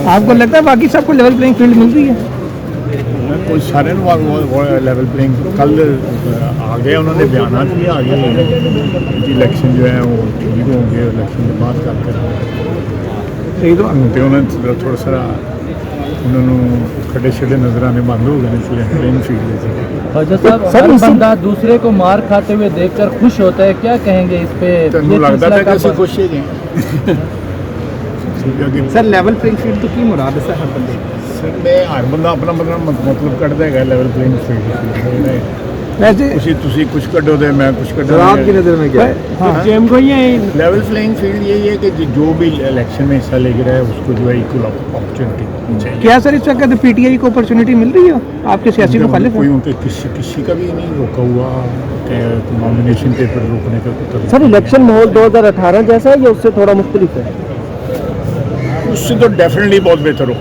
आपको लगता है बाकी सबको लेवल प्लेइंग फील्ड मिल रही है? कोई सारे लेवल प्लेइंग कल आ गए, उन्होंने बयान भी आ गए कि इलेक्शन जो है वो ठीक होंगे, इलेक्शन के बाद करते सही तो तो उन्होंने थोड़ा सारा उन्होंने खड़े छड़े नजर आने बंद हो गए, इसलिए प्लेइंग फील्ड फौजा साहब, हर बंदा दूसरे को मार खाते हुए देखकर खुश होता है, क्या कहेंगे इस पे? तेन लगता था कि असं खुश ही गए सर लेवल प्लेइंग फील्ड तो की मुराद है सर हर बंदे सर हर बंदा अपना मतलब कटता है लेवल प्लेइंग फील्ड वैसे तुसी कुछ कटो दे मैं कुछ कटो आपकी नज़र में क्या है? हाँ जेम को ये लेवल प्लेइंग फील्ड यही है कि जो भी इलेक्शन में हिस्सा लेके रहा है उसको जो है इक्वल अपॉर्चुनिटी चाहिए। क्या सर इस वक्त पीटीआई को अपॉर्चुनिटी मिल रही है? आपके सियासी मुखालिफ कोई हैं? उनके किसी का भी नहीं रोका हुआ नॉमिनेशन पेपर रोकने का सर, इलेक्शन माहौल 2018 जैसा है या उससे थोड़ा मुख्तलिफ है? उससे तो डेफिनेटली बहुत बेहतर हो।